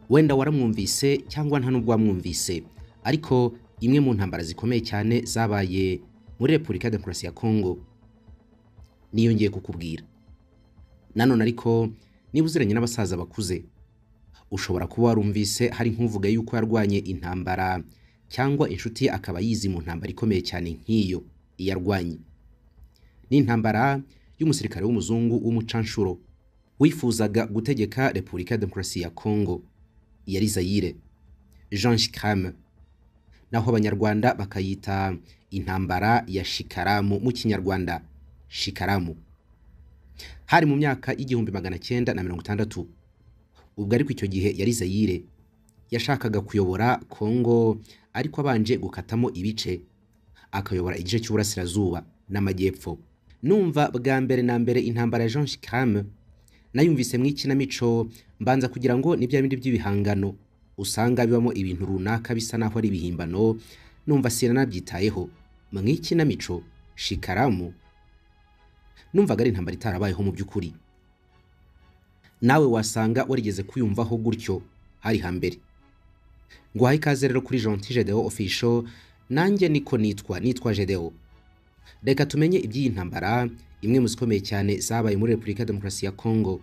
wenda waramwumvise cyangwa nta nubwo wamwumvise, ariko imwe mu ntambara zikomeye cyane zabaye muri Repubulika ya Demokarasi ya Kongo niyo ngiye kukubwira. Nanone ariko niba uziranye n'abasaza bakuze, ushobora kuba warumvise hari nk'uvuga yuko yarwanye intambara cyangwa inshuti ye akaba yizi mu ntambara ikomeye cyane nk'iyo yarwanye. Ni intambara y'umusirikare w'umuzungu w'umucanshuro wifuzaga gutegeka Repubulika ya Demokarasi ya Kongo, yari Zaire, Jean Shikame, naho abanyarwanda bakayita intambara ya Shikaramu mu Kinyarwanda, Shikaramu. Hari mu myaka y'igihumbi 1960, ubwo ariko icyo gihe yari Zaire yashakaga kuyobora Kongo, ariko abanje gukatamo ibice akayobora igice cy'uburasirazuba n'amajyepfo. Numva bwa mbere na mbere intambara ya Jean Shikame nayumvise mu ikinamico, mbanza kugira ngo ni bya bindi by'ibihangano usanga bibamo ibintu runaka bisa naho ari ibihimbano, numva sina nabyitayeho. Mu ikinamico Shikaramu numvaga ari intambara itarabayeho mu by'ukuri. Nawe wasanga warigeze kuyumvaho gutyo hari hambere. Ngwaye ikaze rero kuri Gentil Gedeon Official, nanjye niko nitwa Gedeon. Reka tumenye iby'iyi ntambara, imwe mu zikomeye cyane zabaye muri Repubulika ya Demokarasi ya Kongo.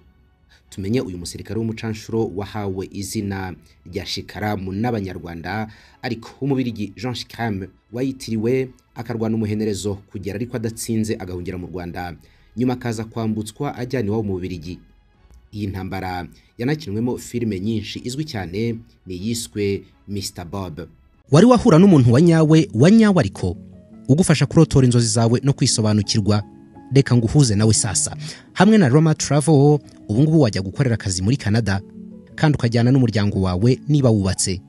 Tumenye uyu musirikare w'umucanshuro wahawe izina rya Shikaramu n'abanyarwanda, ariko umubirigi Jean Shikame wayitiriwe akarwana umuhenerezo kugera ariko adatsinze agahungira mu Rwanda, nyuma akaza kwambutswa ajyana iwabo mu Bubiligi. Iyi ntambara yanakinwemo filime nyinshi, izwi cyane ni yiswe Mr Bob. Wari wahura n'umuntu wa nyawe ariko ugufasha kurotora inzozi zawe no kwisobanukirwa? Reka nguhuze nawe sasa. Hamwe na Roma Travel, ubu ngubu wajya gukorera akazi muri Canada kandi ukajyana n'umuryango wawe niba wubatse.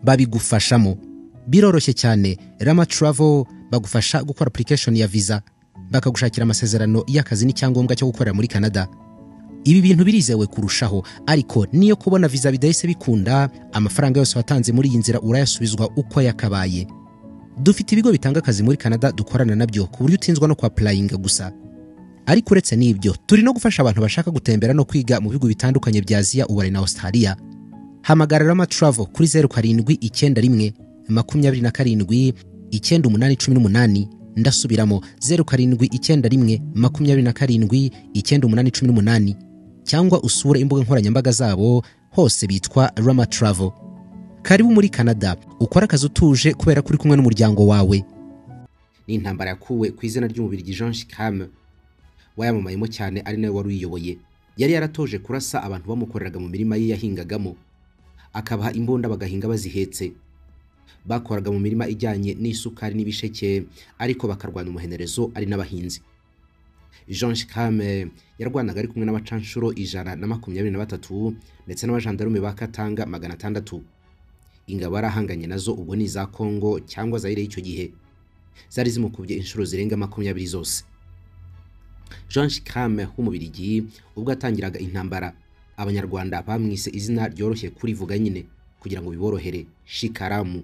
Babigufashamo, biroroshye cyane. Roma Travel bagufasha gukora application ya visa, bakagushakira amasezerano y'akazi n'icyangombwa cyo gukorera muri Canada. Ibi bintu birizewe kurushaho, ariko niyo kubona visa bidahise bikunda, amafaranga yose watanze muri iyi nzira urayasubizwa uko yakabaye. Dufite ibigo bitanga akazi muri Canada dukorana nabyo ku buryo utinzwa no kwa applying gusa. Ariko uretse n'ibyo, turi no gufasha abantu bashaka gutembera no kwiga mu bihugu bitandukanye bya Asia, Uburayi na Australia. Hamagara Rama Travel kuri 0791 27 9818. Ndasubiramo 0791 27 9818, cyangwa usure imbuga nkoranyambaga zabo, hose bitwa Rama Travel. Karibu muri Canada, ukora akazi utuje kubera kuri kumwe n'umuryango wawe. Ni intambara yakuwe ku izina ry'umubirigi Jean Shikame wayamamayemo cyane, ari nawe wari uyiyoboye. Yari yaratoje kurasa abantu bamukoreraga mu mirima ye yahingagamo, akabaha imbunda bagahinga bazihetse. Bakoraga mu mirima ijyanye n'isukari n'ibisheke, ariko bakarwana umuhenerezo ari n'abahinzi. Jean Shikame yarwanaga ari kumwe n'abacanshuro 123 ndetse n'abajandarume ba Katanga 600. Ingabo arahanganye nazo ubwo ni za Kongo cyangwa Zaire y'icyo gihe, zari zimukubye inshuro zirenga 20 zose. Jean Shikame w'umubirigi ubwo atangiraga intambara, abanyarwanda bamwise izina ryoroshye kurivuga nyine kugira ngo biborohere, Shikaramu.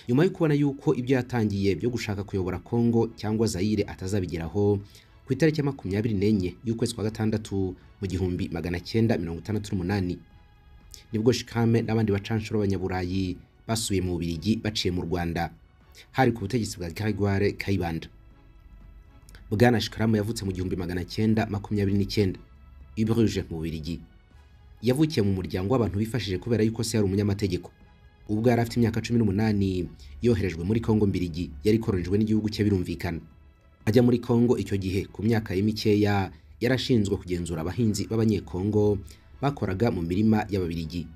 Nyuma yo kubona yuko ibyo yatangiye byo gushaka kuyobora Kongo cyangwa Zaire atazabigeraho, ku itariki 24 y'ukwezi kwa gatandatu mu 1968 nibwo Shikame n'abandi bacanshuro b'abanyaburayi basuye mu Bubiligi baciye mu Rwanda, hari ku butegetsi bwa Grégoire Kayibanda. Bwana Shikaramu yavutse mu 1929 i Bruges mu Bubiligi. Yavukiye mu muryango w'abantu bifashije kubera yuko se yari umunyamategeko. Ubwo yari afite imyaka 18 yoherejwe muri Kongo Mbiligi, yari koronijwe n'igihugu cye birumvikana. Ajya muri Kongo icyo gihe ku myaka ye mikeya, yarashinzwe kugenzura abahinzi b'abanyekongo bakoraga mu mirima y'Ababiligi.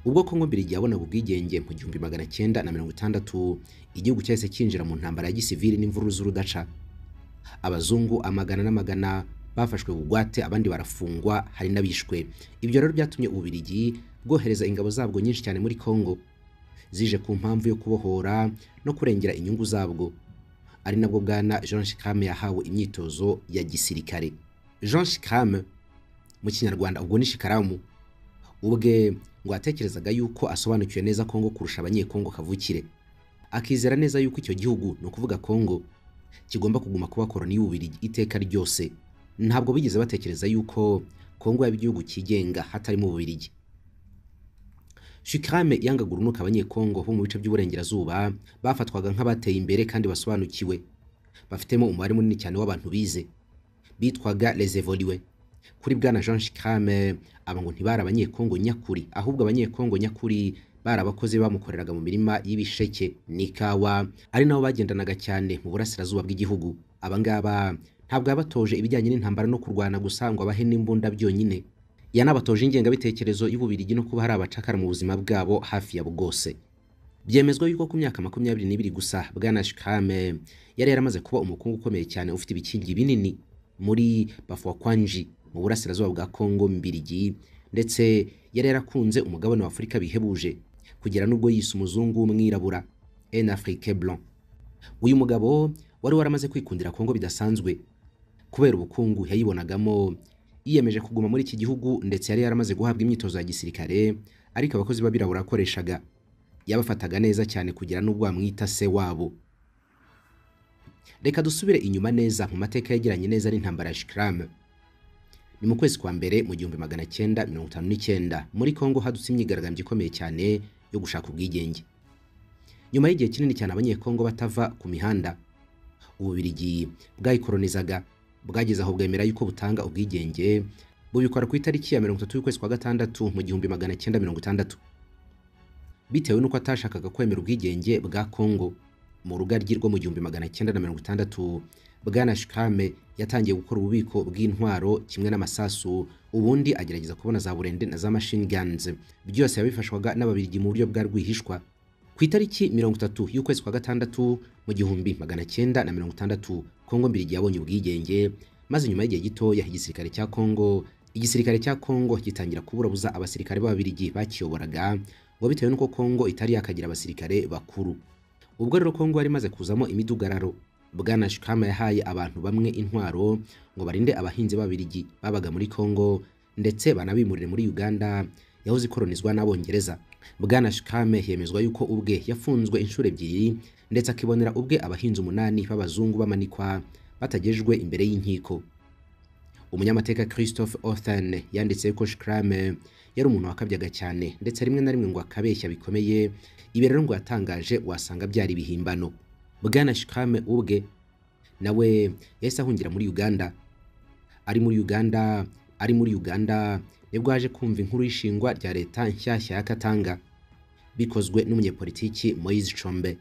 Ubwo Kongo Mbiligi yabonaga ubwigenge mu 1960, igihugu cyahise kinjira mu ntambara ya gisivili n'imvururu z'urudaca. Abazungu amagana n'amagana bafashwe bugwate, abandi barafungwa, hari nabishwe. Ibyo rero byatumye Ububiligi bwohereza ingabo zabwo nyinshi cyane muri Kongo, zije ku mpamvu yo kubohora no kurengera inyungu zabwo. Ari nabwo Bwana Jean Shikame yahawe imyitozo ya gisirikare. Jean Shikame mu Kinyarwanda ubwo ni Shikaramu, ubwe ngo atekerezaga yuko asobanukiwe neza Kongo kurusha abanyekongo kavukire. Akizera neza yuko icyo gihugu, no kuvuga Kongo, kigomba kuguma kuba koloni y'Ububiligi iteka ryose. Ntabwo bigeze batekereza yuko Kongo yaba igihugu kigenga hatari mu Bubiligi. Shikame yangaga urunuka abanyekongo bo mu bice by'uburengerazuba bafatwaga nk'abateye imbere kandi basobanukiwe, bafitemo umubare munini cyane w'abantu bize, bitwaga les évolués. Kuri bwana Jean Shikame aba ngo ntibari abanyekongo nyakuri, ahubwo abanyekongo nyakuri bari abakozi bamukoreraga mu mirima y'ibisheke n'ikawa, ari nabo bagendanaga cyane mu burasirazuba bw'igihugu. Aba ngaba ntabwo yabatoje ibijyanye n'intambara no kurwana gusa ngo abahe n'imbunda byonyine, yanabatoje ingengabitekerezo y'ububirigi no kuba hari abacakara mu buzima bwabo hafi ya bwose. Byemezwa yuko ku myaka 22 gusa bwana Shikame yari yaramaze kuba umukungu ukomeye cyane ufite ibikingi binini muri Bafokwanji mu burasirazuba bwa Kongo Mbirigi, ndetse yari yarakunze umugabane wa Afurika bihebuje kugera nubwo yise umuzungu w'umwirabura en Afrique blanc. Uyu mugabo wari waramaze kwikundira Kongo bidasanzwe kubera ubukungu yayibonagamo, yiyemeje kuguma muri iki gihugu, ndetse yari yaramaze guhabwa imyitozo ya gisirikare, ariko abakozi babirabura akoreshaga yabafataga neza cyane kugera nubwo bamwita se wabo. Reka dusubire inyuma neza mu mateka yegeranye neza n'intambara ya Shikame. Ni mu kwezi kwa mbere mu 1959 muri Kongo hadutse imyigaragambyo ikomeye cyane yo gushaka ubwigenge. Nyuma y'igihe kinini cyane abanyekongo batava ku mihanda, ububirigi bwayikolonizaga bwageze aho bwemera yuko butanga ubwigenge, bubikora ku itariki ya 30 y'ukwezi kwa gatandatu mu 1960. Bitewe nuko atashakaga kwemera ubwigenge bwa Kongo, mu rugaryi rwo mu 1960 bwana Shikame yatangiye gukora ububiko bw'intwaro kimwe n'amasasu, ubundi agerageza kubona za burende na za machine guns. Byose yabifashwaga n'ababirigi mu buryo bwa rwihishwa. Ku itariki 30 y'ukwezi kwa gatandatu mu 1960 Kongo Mbirigi yabonye ubwigenge, maze nyuma y'igihe gitoya igisirikare cya Kongo gitangira kuburabuza abasirikare b'ababirigi bakiyoboraga, ngo bitewe nuko Kongo itari yakagira abasirikare bakuru. Ubwo rero Kongo yari maze kuzamo imidugararo, bwana Shikame yahaye abantu bamwe intwaro ngo barinde abahinzi b'ababirigi babaga muri Kongo, ndetse banabimurire muri Uganda yahoze ikolonizwa n'Abongereza. Bwana Shikame yemezwa yuko ubwe yafunzwe inshuro 2, ndetse akibonera ubwe abahinzi 8 b'abazungu bamanikwa batagejwe imbere y'inkiko. Umunyamateka Christophe Othen yanditse ko Shikame yari umuntu wakabyaga cyane, ndetse rimwe na rimwe ngo akabeshya bikomeye. Ibi rero ngo yatangaje wasanga byari bihimbano. Bwana Shikame ubwe nawe yahise ahungira muri Uganda. Ari muri Uganda nibwo haje kumva inkuru y'ishingwa rya leta nshyashya ya Katanga bikozwe n'umunyepolitiki Moise Chombe.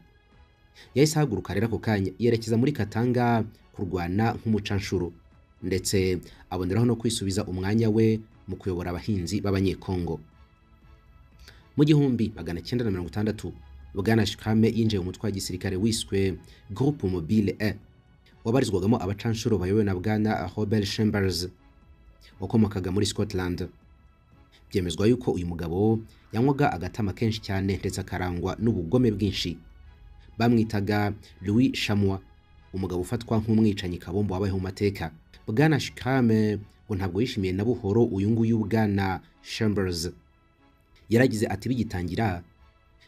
Yahise ahaguruka rero ako kanya yerekeza muri Katanga kurwana nk'umucanshuro, ndetse aboneraho no kwisubiza umwanya we mu kuyobora abahinzi b'abanyekongo. Mu 1960 bwana Shikame yinjiye mu mutwe wa gisirikare wiswe Groupe Mobile E, wabarizwagamo abacanshuro bayobowe na bwana Robert Chambers wakomokaga muri Scotland. Byemezwa yuko uyu mugabo yanywaga agatama kenshi cyane, ndetse akarangwa n'ubugome bwinshi. Bamwitaga Louis Chamwa, umugabo ufatwa nk'umwicanyi kabombo wabayeho mu mateka. Bwana Shikame ngo ntabwo yishimiye na buhoro uyu nguyu bwana Chambers. Yaragize ati bigitangira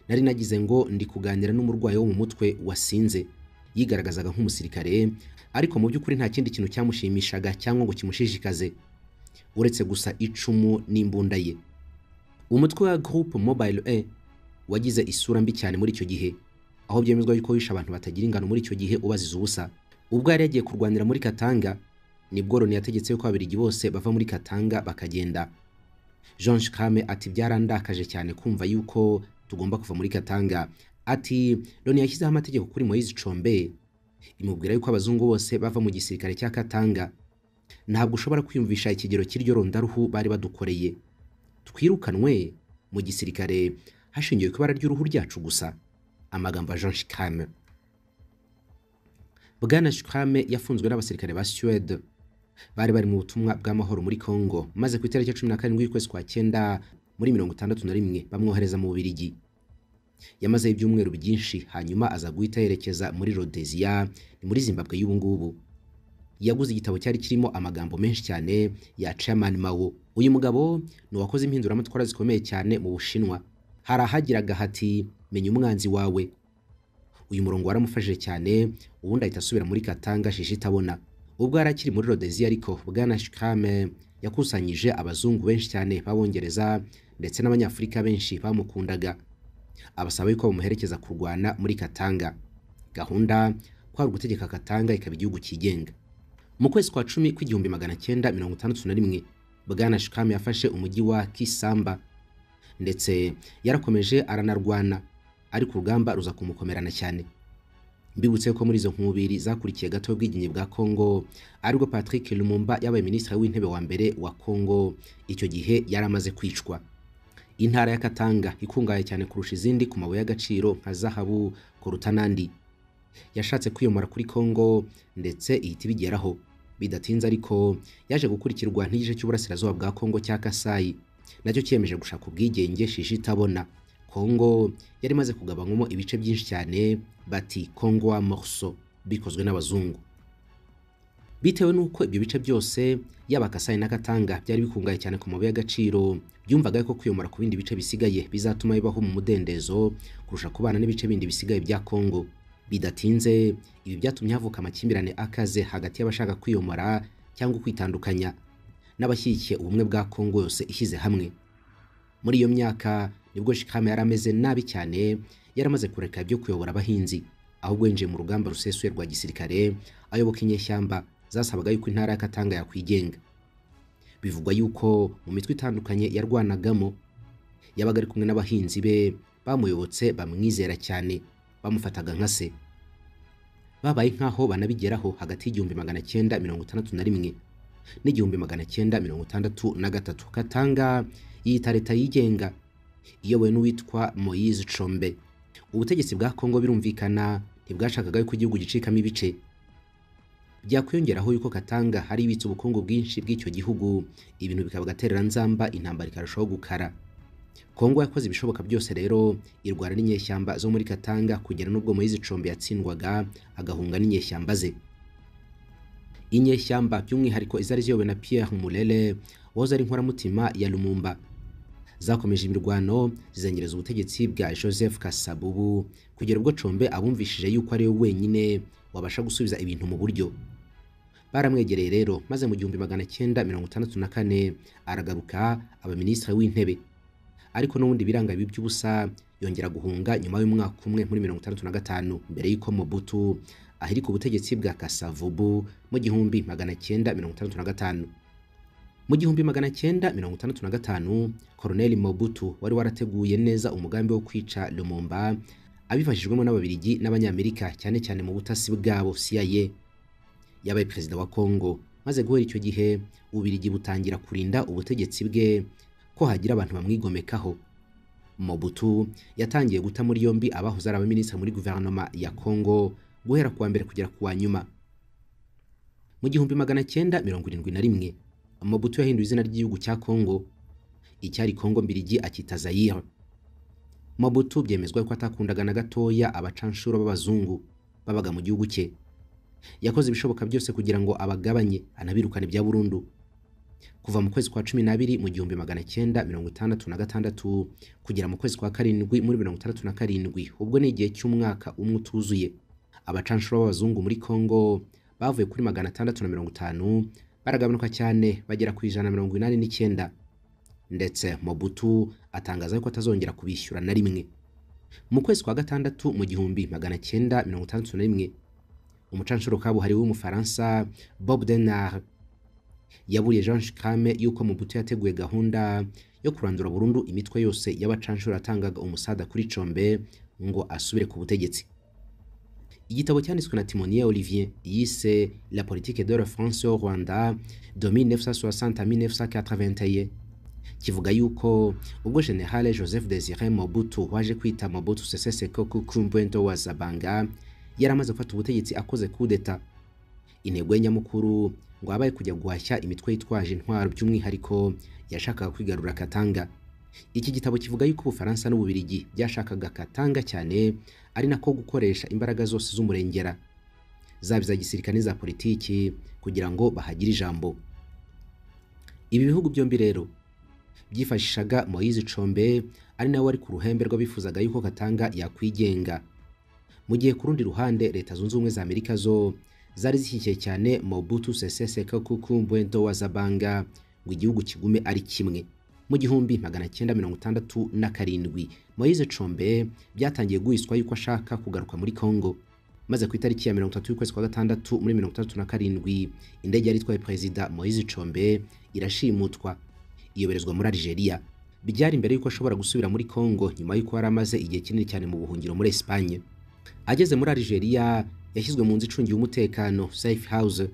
nari nagize ngo ndi kuganira n'umurwayi wo mu mutwe wasinze, yigaragazaga nk'umusirikare, ariko mu by'ukuri nta kindi kintu cyamushimishaga cyangwa ngo kimushishikaze uretse gusa icumu n'imbunda ye. Umutwe wa Groupe Mobile E wagize isura mbi cyane muri icyo gihe, aho byemezwa yuko wishe abantu batagira ingano muri icyo gihe ubaziza ubusa. Ubwo yari yagiye kurwanira muri Katanga, nibwo Loni yategetse ko ababirigi bose bava muri Katanga bakagenda. Jean Shikame ati byarandakaje cyane kumva yuko tugomba kuva muri Katanga. Ati Loni yashyizeho amategeko kuri Moise Chombe imubwira yuko abazungu bose bava mu gisirikare cya Katanga. Ntabwo ushobora kwiyumvisha ikigero cy'iryo rondaruhu bari badukoreye. Twirukanwe mu gisirikare hashingiwe ku ibara ry'uruhu ryacu gusa. Amagambo ya Jean Shikame. Bwana Shikame yafunzwe n'abasirikare ba Suède bari mu butumwa bw'amahoro muri Kongo, maze ku itariki 17 y'ukwezi kwa 9 muri 1961 bamwohereza mu Bubiligi. Yamaze ibyumweru byinshi, hanyuma aza guhita yerekeza muri Rhodesia, ni muri Zimbabwe y'ubu ngubu. Yaguze igitabo cyari kirimo amagambo menshi cyane ya Chairman Mao. Uyu mugabo ni wakoze impinduramatwara zikomeye cyane mu Bushinwa. Harahagiraga hati menya umwanzi wawe. Uyu murongo waramufashije cyane, ubundi ahita asubira muri Katanga shishitabona. Ubwo yarakiri muri Rhodesia, ariko bwana Shikame yakusanyije abazungu benshi cyane b'Abongereza ndetse n'Abanyafurika benshi bamukundaga, abasaba yuko bamuherekeza kurwana muri Katanga. Gahunda kwari gutegeka Katanga ikaba igihugu kigenga. Mu kwezi kwa 10 kw'igihumbi 1961 Bwana Shikame yafashe umujyi wa Kisamba ndetse yarakomeje aranarwana, ariko urugamba ruza kumukomerana cyane. Mbibutse ko muri izo nkubiri zakurikiye gato y'ubwigenge bwa Kongo aribwo Patrick Lumumba yabaye minisitiri w'intebe wa mbere wa Kongo, icyo gihe yaramaze kwicwa. Intara ya Katanga ikungaye cyane kurusha izindi ku mabuye y'agaciro nka zahabu kuruta n'andi, yashatse kwiyomora kuri Kongo ndetse ihita ibigeraho. Bidatinze ariko yaje gukurikirwa n'igice cy'uburasirazuba bwa Kongo cya Kasai, nacyo cyemeje gushaka ubwigenge shishi itabona. Kongo yari maze kugabanywamo ibice byinshi cyane, bati Kongo wa morceau, bikozwe n'abazungu. Bitewe nuko ibyo bice byose yaba Kasai na Katanga byari bikungaye cyane ku mabuye y'agaciro, byumvaga ko kwiyomora ku bindi bice bisigaye bizatuma bibaho mu mudendezo kurusha kubana n'ibice bindi bisigaye bya Kongo. Bidatinze ibi byatumye havuka amakimbirane akaze hagati y'abashaka kwiyomora cyangwa kwitandukanya n'abashyigikiye ubumwe bwa Kongo yose ishyize hamwe. Muri iyo myaka nibwo Shikame yarameze nabi cyane, yaramaze kureka ibyo kuyobora abahinzi, ahubwo yinjiye mu rugamba rusesuye rwa gisirikare ayoboka inyeshyamba zasabaga yuko intara ya Katanga yakwigenga. Bivugwa yuko mu mitwe itandukanye yarwanagamo yabaga ari kumwe n'abahinzi be bamuyobotse, bamwizera cyane, bamufataga nka se. Babaye nkaho banabigeraho hagati y'igihumbi 1961 n'igihumbi 1963. Katanga yita leta yigenga iyobowe n'uwitwa Moise Chombe. Ubutegetsi bwa Kongo birumvikana ntibwashakaga yuko igihugu gicikamo ibice. Byakwiyongeraho yuko Katanga hari ibitse ubukungu bwinshi bw'icyo gihugu, ibintu bikaba gaterera nzamba, intambara ikarushaho gukara. Kongo yakoze ibishoboka byose rero irwana n'inyeshyamba zo muri Katanga kugera n'ubwo Moise Chombe yatsindwaga agahunga n'inyeshyamba ze. Inyeshyamba by'umwihariko izari ziyobowe na Pierre Mulele wahoze ari inkoramutima ya Lumumba zakomeje imirwano zizengereza ubutegetsi bwa Joseph Kasabubu kugera ubwo Chombe abumvishije yuko ari we wenyine wabasha gusubiza ibintu mu buryo. Baramwegereye rero maze mu 1964 aragaruka aba minisitiri w'intebe, ariko n'ubundi biranga ibi by'ubusa yongera guhunga nyuma y'umwaka umwe muri 1965 mbere y'uko Mobutu ahirika ubutegetsi bwa Kasavubu mu 1965. Mu 1965 Colonel Mobutu wari warateguye neza umugambi wo kwica Lumumba abifashijwemo n'Ababiligi n'Abanyamerika, cyane cyane mu butasi bwabo CIA. Yabaye perezida wa Kongo, maze guhera icyo gihe Ubabiligi butangira kurinda ubutegetsi bwe ko hagira abantu bamwigomekaho. Mobutu yatangiye guta muri yombi abahoze ari abaminisitiri muri guverinoma ya Kongo guhera kuwa mbere kugera kuwa nyuma. Mu 1971 Mobutu yahinduye izina ry'igihugu cya Kongo, icyari Kongo Mbiligi akita Zaire. Mobutu byemezwa ko atakundaga na gatoya abacanshuro b'abazungu babaga mu gihugu cye. Yakoze ibishoboka byose kugira ngo abagabanye anabirukane bya burundu. Kuva mu kwezi kwa 12 mu 1966 kugera mu kwezi kwa 7 muri 1967, ubwo ni igihe cy'umwaka umwe utuzuye, abacanshuro b'abazungu muri Kongo bavuye kuri 650 baragabanuka cyane bagera ku 189, ndetse Mobutu atangaza ko atazongera kubishyura na rimwe. Mu kwezi kwa 6 mu 1961 umucanshuro kabuhariwe w'umufaransa Bob Denard yaburiye Jean Shikame yuko Mobutu yateguye gahunda yo kurandura burundu imitwe yose y'abacanshuro atangaga umusada kuri Chombe ngo asubire ku butegetsi. Igitabo cyanditswe na Timonier Olivier yise La politique de la France au Rwanda de 1960 à 1981 kivuga yuko ubwo General Joseph Désiré Mobutu waje kwita Mobutu Sese Seko Kukumbwento wa Zabanga yaramaze gufata ubutegetsi akoze coup d'etat. Intego nyamukuru ngo abaye kujya guhashya imitwe yitwaje intwaro, by'umwihariko yashakaga kwigarura Katanga. Iki gitabo kivuga yuko Ubufaransa n'Ububirigi byashakaga Katanga cyane, ari nako gukoresha imbaraga zose z'umurengera zaba za gisirikare za politiki kugira ngo bahagire ijambo. Ibi bihugu byombi rero byifashishaga Moise Chombe, ari nawe wari ku ruhembe rw'abifuzaga yuko Katanga yakwigenga, mu gihe ku rundi ruhande Leta Zunze Ubumwe za Amerika zo zari zishyigikiye cyane Mobutu Sese Seko Kukumbwento wa Zabanga ngo igihugu kigume ari kimwe. Mu 1967 Moise Chombe byatangiye guhiswa yuko ashaka kugaruka muri Congo, maze ku itariki ya 30 y'ukwezi kwa gatandatu muri 1967 indege yari itwaye Perezida Moise Chombe irashimutwa iyoberezwa muri Algeria. Byari imbere yuko ashobora gusubira muri Congo nyuma yuko yari amaze igihe kinini cyane mu buhungiro muri Espagne. Ageze muri Algeria yashyizwe mu nzu icungiye umutekano safe house.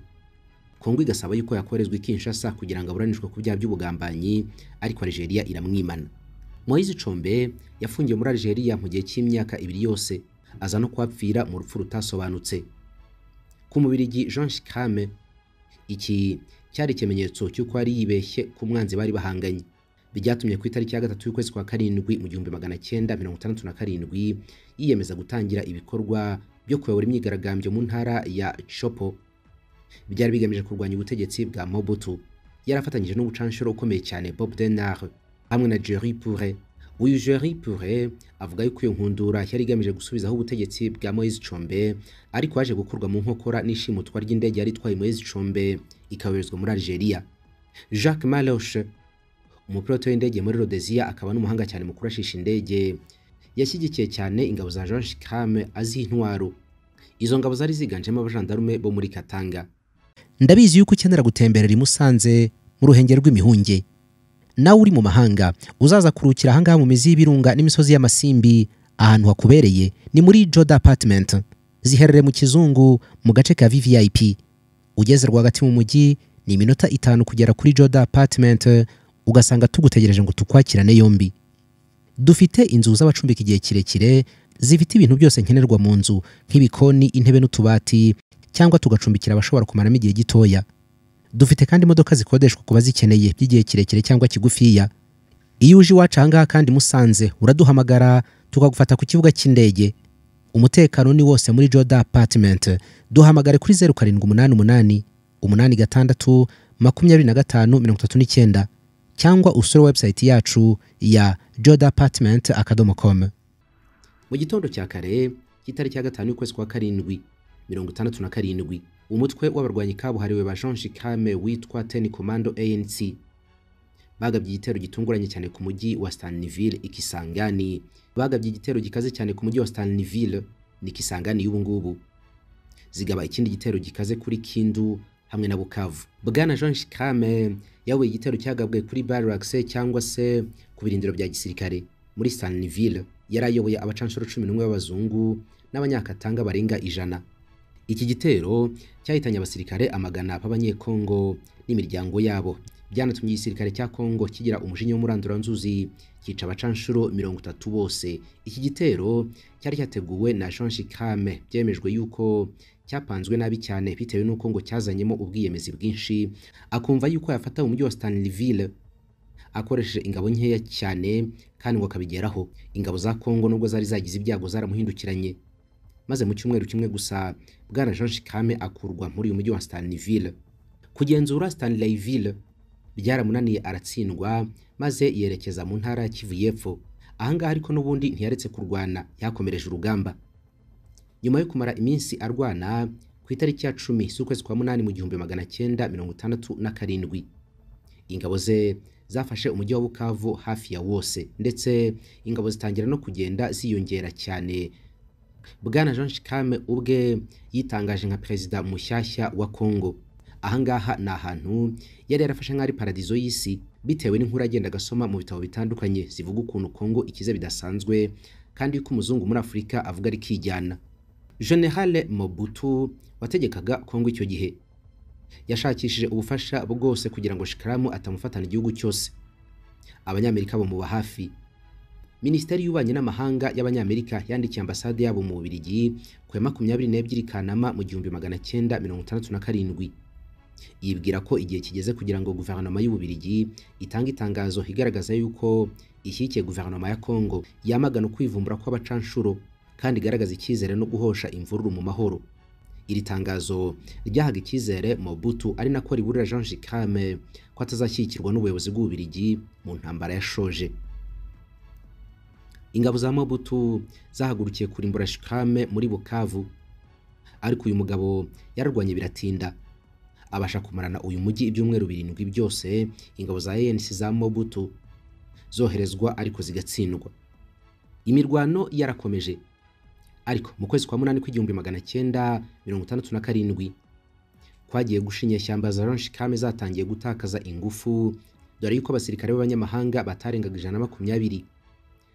Kongo igasaba yuko yakorezwa i Kinshasa kugira ngo aburanishwe ku byaha by'ubugambanyi, ariko Algeria iramwimana. Moise Chombe yafungiwe muri Algeria mu gihe cy'imyaka 2 yose, aza no kwapfira mu rupfu rutasobanutse. Ku Mubirigi Jean Chikame, iki cyari ikimenyetso cy'uko ari yibeshye ku mwanzi bari bahanganye. Byatumye ku itariki ya 3 y'ukwezi kwa karindwi mu 1967 yiyemeza gutangira ibikorwa byo kuyobora imyigaragambyo mu ntara ya Chopo. Byari bigamije kurwanya ubutegetsi bwa Mobutu. Yarafatanyije n'ubucanshuro ukomeye cyane Bob Denard hamwe na Jerry Pourret. Uyu Jerry Pourret avuga yuko iyo nkundura yari igamije gusubizaho ubutegetsi bwa Moise Chombe, ariko yaje gukurwa mu nkokora n'ishimutwa ry'indege yari itwaye Moise Chombe ikayoherezwa muri Algeria. Jacques Maloche, umupilote w'indege muri Rhodesia akaba n'umuhanga cyane mu kurashisha indege, yashyigikiye cyane ingabo za Jean Chikame azi intwaro. Izo ngabo zari ziganjemo abajandarume bo muri Katanga. Ndabizi yuko ukenera gutemberera i Musanze mu ruhenge rw'imihunge. Nawe uri mu mahanga uzaza kurukira ahangaha mu mizi y'ibirunga n'imisozi y'amasimbi, ahantu hakubereye ni muri Joda Apartment, ziherereye mu Kizungu mu gace ka VVIP. Ugeze rwagati mu mujyi ni iminota 5 kugera kuri Joda Apartment, ugasanga tugutegereje ngo tukwakirane yombi. Dufite inzu z'abacumbika igihe kirekire zifite ibintu byose nkenerwa mu nzu nk'ibikoni, intebe n'utubati, cyangwa tugacumbikira abashobora kumaramo igihe gitoya. Dufite kandi imodoka zikodeshwa kuba zikeneye by'igihe kirekire cyangwa kigufiya. Iyo uje iwacu ahangaha kandi Musanze uraduhamagara tukagufata ku kibuga cy'indege. Umutekano ni wose muri Joda Apartment. Duhamagare kuri 0788 86 25 39 cyangwa usure website yacu ya jodapartment.com. Mu gitondo cya kare cy'itariki ya 5 y'ukwezi kwa karindwi 1967 umutwe w'abarwanyi kabuhariwe ba Jean Chikame witwa Ten Commando ANC bagabye igitero gitunguranye cyane ku mujyi wa Stanleyville Ikisangani. Bagabye igitero gikaze cyane ku mujyi wa Stanleyville ni Kisangani y'ubu ngubu, zigaba ikindi gitero gikaze kuri Kindu hamwe na Bukavu. Bwana Jean Chikame yawe igitero cyagabwe kuri barracks cyangwa se ku birindiro bya gisirikare muri Stanleyville. Yarayoboye abacanshuro 11 b'abazungu n'abanyakatanga barenga 100. Iki gitero cyahitanye abasirikare amagana b'abanyekongo n'imiryango yabo. Byanatumye igisirikare cya Kongo kigira umujinya w'umuranduranzuzi, kica abacanshuro 30 bose. Iki gitero cyari cyateguwe na Jean Chikame, byemejwe yuko cyapanzwe nabi cyane bitewe n'uko ngo cyazanyemo ubwiyemezi bwinshi, akumva yuko yafata umujyi wa Stanleyville akoresheje ingabo nkeya cyane kandi ngo akabigeraho. Ingabo za Kongo nubwo zari zagize ibyago zaramuhindukiranye, maze mu cyumweru kimwe gusa Bwana Jean Chikame akurwa muri uyu mujyi wa Stanleyville. Kugenzura Stanleyville byaramunaniye, aratsindwa maze yerekeza mu ntara ya Kivu y'Epfo. Ahangaha ariko n'ubundi ntiyaretse kurwana, yakomereje urugamba. Nyuma yo kumara iminsi arwana, ku itariki ya 10 z'ukwezi kwa 8 mu 1967 ingabo ze zafashe umujyi wa Bukavu hafi ya wose, ndetse ingabo zitangira no kugenda ziyongera cyane. Bwana Jean Chikame ubwe yitangaje nka perezida mushyashya wa Kongo. Ahangaha ni ahantu yari yarafashe nk'ari paradizo y'isi, bitewe n'inkuru agenda agasoma mu bitabo bitandukanye zivuga ukuntu Kongo ikize bidasanzwe kandi yuko umuzungu muri Afurika avuga ari kijyana. General Mobutu wategekaga Kongo icyo gihe yashakishije ubufasha bwose kugira ngo Shikaramu atamufatana igihugu cyose. Abanyamerika bo mu hafi. Minisiteri y'Ububanyi n'Amahanga y'Abanyamerika yandikiye ambasade yabo mu Bubiligi ku 22 Kanama mu 1967. Yibwira ko igihe kigeze kugira ngo guverinoma y'Ububiligi itanga itangazo igaragaza yuko ishyikiye guverinoma ya Kongo yamagana kwivumbura kw'abacanshuro kandi igaragaza icyizere no guhosha imvururu mu mahoro. Iri tangazo ryahaga icyizere Mobutu, ari nako riburira Jean Chikame ko atazashyikirwa n'ubuyobozi bw'Ububiligi mu ntambara yashoje. Ingabo za Mobutu zahagurukiye kurimbura Chikame muri Bukavu, ariko uyu mugabo yararwanye biratinda. abasha kumarana uyu mujyi ibyumweru 7 byose ingabo za ANC za Mobutu zoherezwa ariko zigatsindwa. Imirwano yarakomeje, ariko mu kwezi kwa munani kw'igihumbi 1967 kwagiye gushinya ishyamba za Ronshikame zatangiye gutakaza ingufu, dore yuko abasirikare b'abanyamahanga batarengaga 120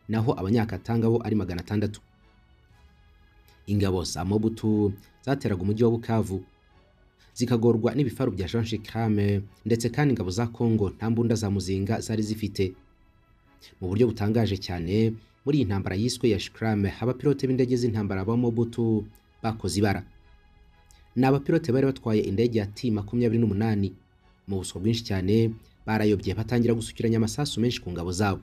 naho abanyakatanga bo ari 600. Ingabo za Mobutu zateraga umujyi wa Bukavu zikagorwa n'ibifaru bya Ronshikame, ndetse kandi ingabo za Kongo nta mbunda za muzinga zari zifite. Mu buryo butangaje cyane, muri iyi ntambara yiswe ya Shikame, abapilote b'indege z'intambara ba Mobutu bakoze ibara. Ni abapilote bari batwaye indege ya T-28 mu buso bwinshi cyane, barayobye batangira gusukiranya amasasu menshi ku ngabo zabo.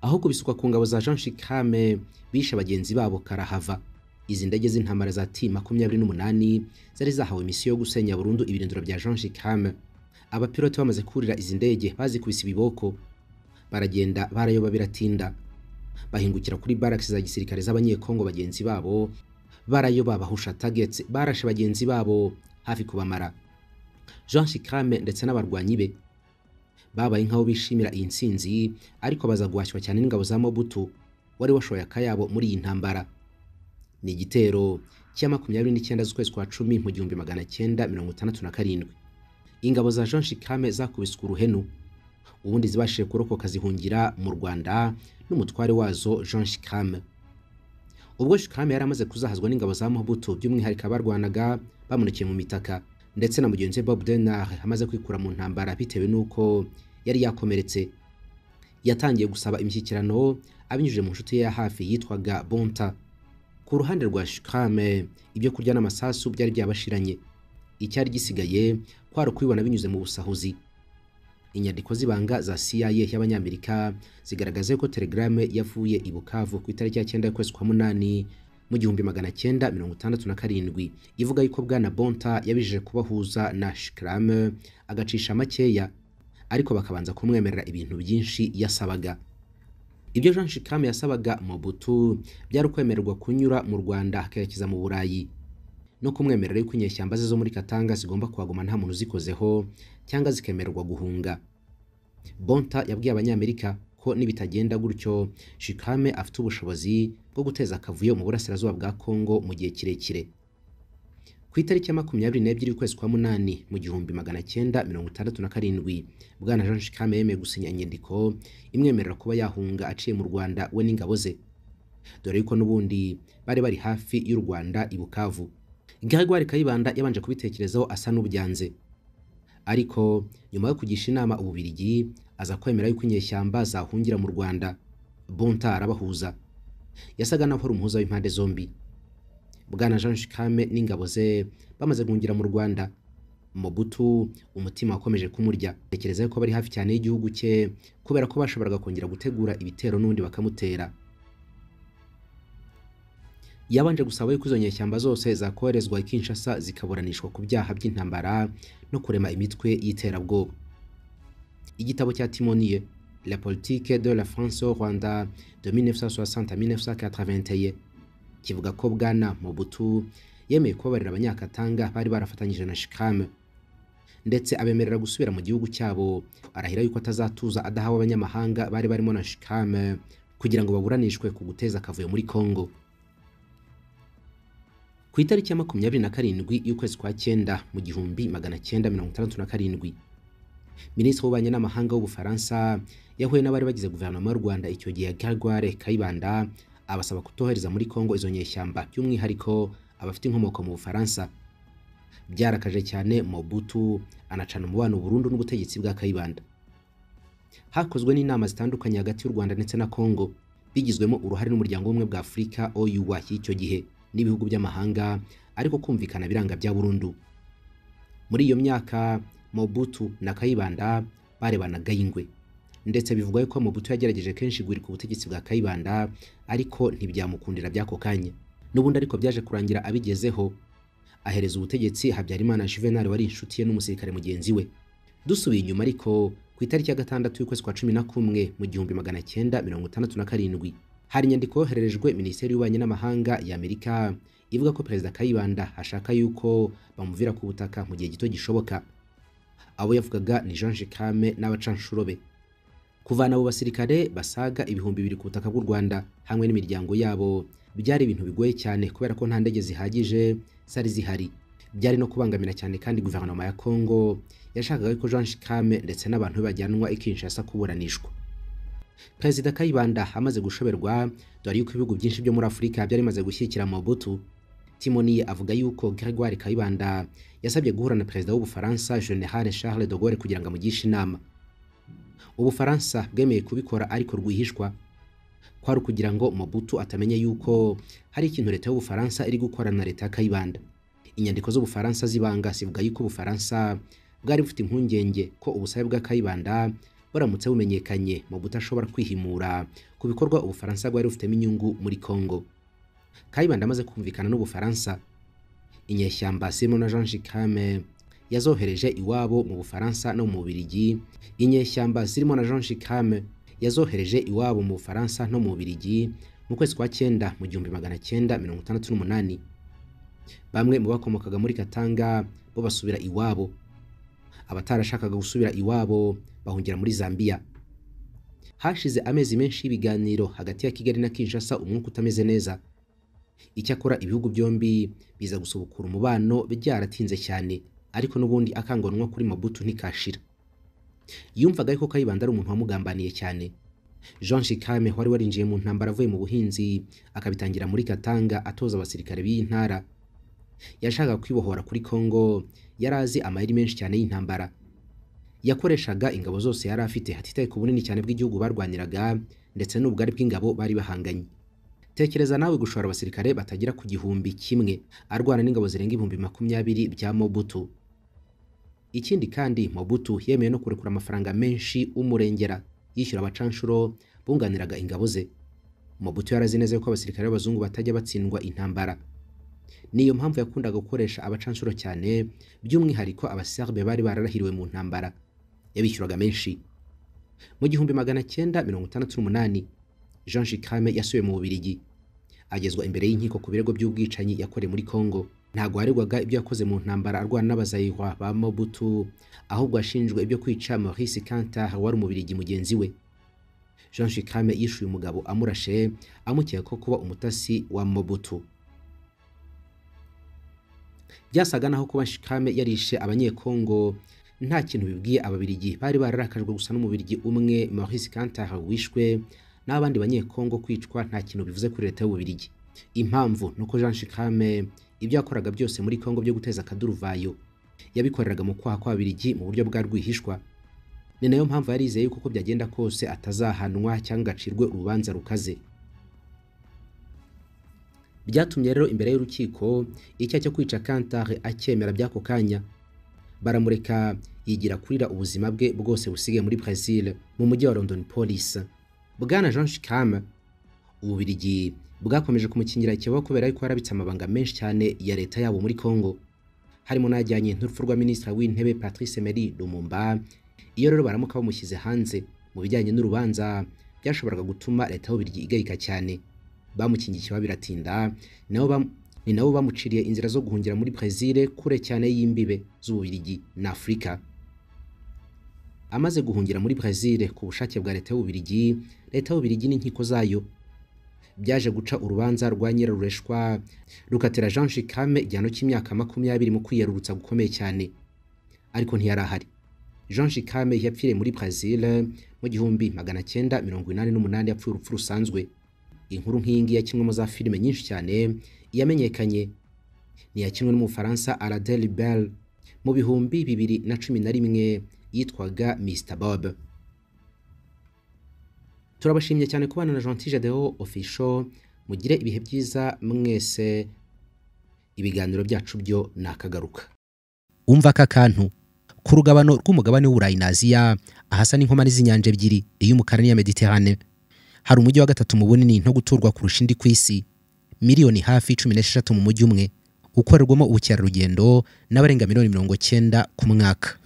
Aho kubisuka ku ngabo za Ronshikame, bishe bagenzi babo karahava. Izi ndege z'intambara za T-28 zari zahawe misiyo yo gusenya burundu ibirindiro bya Ronshikame. Abapilote bamaze kurira izi ndege bazikubise ibiboko, baragenda barayoba biratinda, bahingukira kuri barracks za gisirikare z'abanyekongo bagenzi babo, barayoba bahusha targets, barashe bagenzi babo hafi kubamara. Ronshikame ndetse n'abarwanyi be babaye nkaho bishimira iyi nsinzi, ariko baza guhashywa cyane n'ingabo za Mobutu wari washoye akayabo muri iyi ntambara. Ni igitero cya 29 z'ukwezi kwa 10 mu 1967. Ingabo za Ronshikame zakubiswe uruhenu, ubundi zibashije kurokoka zihungira mu Rwanda n'umutware wazo Ronshikame. Ubwo Shikame yari amaze kuzahazwa n'ingabo za Mobutu, by'umwihariko barwanaga bamunekeye mu mitaka, ndetse na mugenzi Bob Denard amaze kwikura mu ntambara bitewe nuko yari yakomeretse, yatangiye gusaba imishyikirano abinyujije mu nshuti ye ya hafi yitwaga Bonta. Ku ruhande rwa Shikame, ibyo kurya n'amasasu byari byabashiranye. Icyari gisigaye kwari kwibona binyuze mu busahuzi. Inyandiko zibanga za CIA y'Abanyamerika zigaragaza ko telegrame yavuye i Bukavu ku itariki ya 9 y'ukwezi kwa 8 mu 1967 ivuga yuko bwana Bonta yabijije kubahuza na Shikame agacisha makeya, ariko bakabanza kumwemerera ibintu byinshi yasabaga. Ibyo Jean Shikame yasabaga Mobutu byari kwemererwa kunyura mu Rwanda akerekeza mu Burayi, no kumwemerera yuko inyeshyamba zo muri Katanga zigomba kuhaguma nta muntu zikozeho cyangwa zikemererwa guhunga. Bonta yabwiye Abanyamerika ko nibitagenda gutyo Shikame afite ubushobozi bwo guteza akavuyo mu burasirazuba bwa Kongo mu gihe kirekire. Ku itariki ya 22 y'ukwezi kwa 8 mu 1967 bwana Jean Shikame yemeye gusinya inyandiko imwemerera kuba yahunga aciye mu Rwanda we n'ingabo ze, dore yuko n'ubundi bari hafi y'u Rwanda i Bukavu. Gregoire Kayibanda yabanje kubitekerezaho asa n'ubyanze, ariko nyuma yo kugisha inama Ububiligi aza kwemera yuko inyeshyamba zahungira mu Rwanda. Bonta arabahuza, yasaga naho ari umuhuza w'impande zombi. Bwana Jean Shikame n'ingabo ze bamaze guhungira mu Rwanda, Mobutu umutima wakomeje kumurya, tekereza ko bari hafi cyane y'igihugu cye kubera ko bashoboraga kongera gutegura ibitero n'undi bakamutera. Yabanje gusaba yuko izo nyeshyamba zose zakoherezwa i Kinshasa zikaburanishwa ku byaha by'intambara no kurema imitwe y'iterabwoba. Igitabo cya Timonier, La politique de la France au Rwanda de 1960 à 1981, kivuga ko bwana Mobutu yemeye kubabarira abanyakatanga bari barafatanyije na Shikame, ndetse abemerera gusubira mu gihugu cyabo, arahira yuko atazatuza adahawe abanyamahanga bari barimo na Shikame kugira ngo baburanishwe ku guteza akavuyo muri Kongo. Ku itariki ya 27 y'ukwezi kwa 9 mu 1967, Minisitiri w'Ububanyi n'Amahanga w'Ubufaransa yahuye n'abari bagize guverinoma y'u Rwanda icyo gihe Gregoire Kayibanda, abasaba kutohereza muri Kongo izo nyeshyamba, by'umwihariko abafite inkomoko mu Bufaransa. Byarakaje cyane Mobutu, anacana umubano burundu n'ubutegetsi bwa Kayibanda. Hakozwe n'inama zitandukanye hagati y'u Rwanda ndetse na Kongo, bigizwemo uruhare n'umuryango w'ubumwe bwa Afurika OUA y'icyo gihe n'ibihugu by'amahanga, ariko kumvikana biranga bya burundu. Muri iyo myaka Mobutu na Kayibanda barebanaga ingwe, ndetse bivugwa ko Mobutu yagerageje kenshi guhirika ubutegetsi bwa Kayibanda, ariko ntibyamukundira byako kanya. N'ubundi ariko byaje kurangira abigezeho, ahereza ubutegetsi Habyarimana Juvenal wari inshuti ye n'umusirikare mugenzi we. Dusubiye inyuma ariko ku itariki ya 6 y'ukwezi kwa 11 mu 1967, hari inyandiko yohererejwe Minisiteri y'Ububanyi n'Amahanga ya Amerika ivuga ko Perezida Kayibanda ashaka yuko bamuvira ku butaka mu gihe gito gishoboka. Abo yavugaga ni Jean Shikame n'abacanshuro be. Kuvana abo basirikare basaga ibihumbi 2 ku butaka bw'u Rwanda hamwe n'imiryango yabo byari ibintu bigoye cyane kubera ko nta ndege zihagije zari zihari. Byari no kubangamira cyane kandi guverinoma ya Kongo yashakaga ko Jean Shikame ndetse n'abantu bajyanwa Kinshasa kuburanishwa. Perezida Kayibanda amaze gushoberwa dore yuko ibihugu byinshi byo muri Afurika byari maze gushyikira Mobutu. Timoni avuga yuko Gregoire Kayibanda yasabye guhura na Perezida w'Ubufaransa General Charles de Gaulle kugira ngo amugishe inama. Ubufaransa bwemeye kubikora ariko rwihishwa kwari kugira ngo Mobutu atamenye yuko hari ikintu leta y'Ubufaransa iri gukorana na leta ya Kayibanda. Inyandiko z'Ubufaransa zibanga zivuga yuko Ubufaransa bwari bufite impungenge ko ubusabe bwa Kayibanda baramutse bumenyekanye Mobutu ashobora kwihimura ku bikorwa Ubufaransa bwari bufitemo inyungu muri Kongo. Kayibanda amaze kumvikana n'Ubufaransa, inyeshyamba zirimo na Jean Shikame yazohereje iwabo mu Bufaransa no mu Bubiligi. Inyeshyamba zirimo na Jean Shikame yazohereje iwabo mu Bufaransa no mu Bubiligi mu kwezi kwa 9 mu 1968. Bamwe mu bakomokaga muri Katanga bo basubira iwabo. Abatarashakaga gusubira iwabo bahungira muri Zambia. Hashize amezi menshi y'ibiganiro hagati ya Kigali na Kinshasa umwuka utameze neza. Icyakora ibihugu byombi biza gusubukura umubano byaratinze cyane, ariko n'ubundi akangonwa kuri Mobutu ntikashira. Yumvaga ko Kayibanda ari umuntu wamugambaniye cyane. Jean Shikame wari warinjiye mu ntambara avuye mu buhinzi akabitangira muri Katanga atoza abasirikare b'intara. Yashaka kwibohora kuri Kongo, yarazi amayeri menshi cyane y'intambara. Yakoreshaga ingabo zose yari afite hatitaye ku bunini cyane bw'igihugu barwaniraga ndetse n'ubugari bw'ingabo bari bahanganye. Tekereza nawe gushora abasirikare batagira ku 1,000 arwana n'ingabo zirenga 20,000 bya Mobutu. Ikindi kandi Mobutu yemeye no kurekura amafaranga menshi umurengera yishyura abacanshuro bunganiraga ingabo ze. Mobutu yarazi neza ko abasirikare b'abazungu batajya batsindwa intambara. Niyo mpamvu yakundaga gukoresha abacanshuro cyane, by'umwihariko abaserbe bari bararahiriwe mu ntambara. Yabishyuraga menshi. Mu 1968 Jean Shikame yasubiye mu Bubiligi. Agezwa imbere y'inkiko ku birego by'ubwicanyi yakoreye muri Kongo. Ntago aregwaga ibyo yakoze mu ntambara arwana n'abazayihwa ba Mobutu, ahubwo ashinjwe ibyo kwica Maurice Kantar wari Umubiligi mugenzi we. Jean Shikame yishuye umugabo amurashe amukeka ko kuba umutasi wa Mobutu. Byasaga naho kuba Shikame yarishe abanyekongo nta kintu bibwiye Ababiligi bari bararakajwe gusa n'Umubiligi umwe Maurice Kantar wishwe n'abandi banyekongo kwicwa nta kintu bivuze kuri leta y'Ububiligi. Impamvu nuko Jean Shikame ibyo yakoraga byose muri Kongo byo guteza akaduruvayo yabikoreraga mu kwaha kw'Ababiligi mu buryo bwa rwihishwa. Ni nayo mpamvu yarizeye yuko byagenda kose atazahanwa cyangwa acirwe urubanza rukaze. Byatumye rero imbere y'urukiko icyaha cyo kwica Kantar akemera byako kanya. Baramureka yigira kurira ubuzima bwe bwose busigaye muri Brazil mu mujyi wa London Police. Bwana Jean Shikame Ububiligi bwakomeje kumukingira ikibazo kubera yuko yarabitse amabanga menshi cyane ya leta yabo muri Kongo, harimo najyanye n'urupfu rwa Minisitiri w'Intebe Patrice Emery Lumumba. Iyo rero baramuka bamushyize hanze mu bijyanye n'urubanza byashoboraga gutuma leta y'Ububiligi igayika cyane. Bamukingiye ikibazo biratinda, ni nabo bamuciriye inzira zo guhungira muri Brazil kure cyane y'imbibe z'Ububiligi na Afrika. Amaze guhungira muri Brazil ku bushake bwa leta y'Ububiligi, leta y'Ububiligi n'inkiko zayo byaje guca urubanza rwa Nyirarureshwa rukatera Jean Shikame igihano cy'imyaka 20 mu kwiyarurutsa gukomeye cyane, ariko ntiyarahari. Jean Shikame yapfiriye muri Brazil mu 1988 yapfuye urupfu rusanzwe. Inkuru nk'ingi yakinwe za filime nyinshi cyane yamenyekanye ni yakinwe n'Umufaransa Aradel Bell mu 2011 yitwaga Mr Bob. Turabashimye cyane kubana na Gentil Gedeon Official. Mugire ibihe byiza mwese. Ibiganiro byacu byo nakagaruka. Umva ka kantu ku rugabano rw'umugabane w'Uburayi na Aziya ahasa n'inkomane z'inyanja ebyiri iy'umukara n'iya Mediterane. Hari umujyi wa gatatu mu bunini nto guturwa kurusha indi kw'isi, miliyoni hafi 16 mu mujyi umwe ukorerwamo ubukerarugendo n'abarenga miliyoni 90 ku mwaka.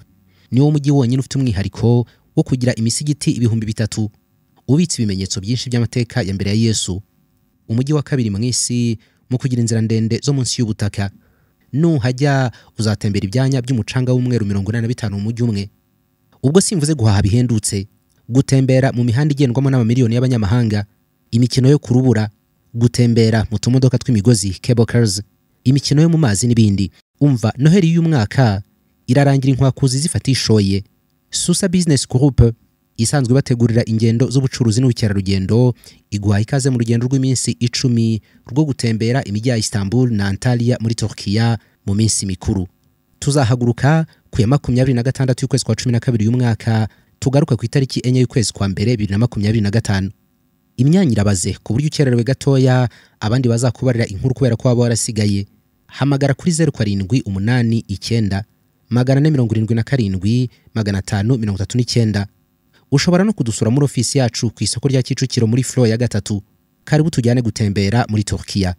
Niwo mujyi wonyine ufite umwihariko wo kugira imisigiti 3000 ubitse ibimenyetso byinshi by'amateka ya mbere ya Yesu. Umujyi wa kabiri mu isi mu kugira inzira ndende zo munsi y'ubutaka. Nuhajya uzatembera ibyanya by'umucanga w'umweru 45 mu mujyi umwe. Ubwo simvuze guhaha bihendutse, gutembera mu mihanda igendwamo n'amamiliyoni y'abanyamahanga, imikino yo kurubura, gutembera mu tumodoka tw'imigozi cable cars, imikino yo mu mazi n'ibindi. Umva, Noheli y'umwaka irarangira inkwakuzi zifatishoye. Susa Business Group isanzwe bategurira ingendo z'ubucuruzi n'ubukerarugendo iguha ikaze mu rugendo rw'iminsi 10 rwo gutembera imijyi ya Istanbul na Antalya muri Turkiya mu minsi mikuru. Tuzahaguruka ku ya 26 y'ukwezi kwa 12 y'umwaka, tugaruka ku itariki 4 y'ukwezi kwa mbere 2025. Imyanya irabaze ku buryo ukererewe gatoya abandi bazakubarira inkuru kubera ko waba warasigaye. Hamagara kuri 0789 477 539. Ushobora no kudusura muri ofisi yacu ku isoko rya Kicukiro muri floor ya 3. Karibu tujyane gutembera muri Turkiya.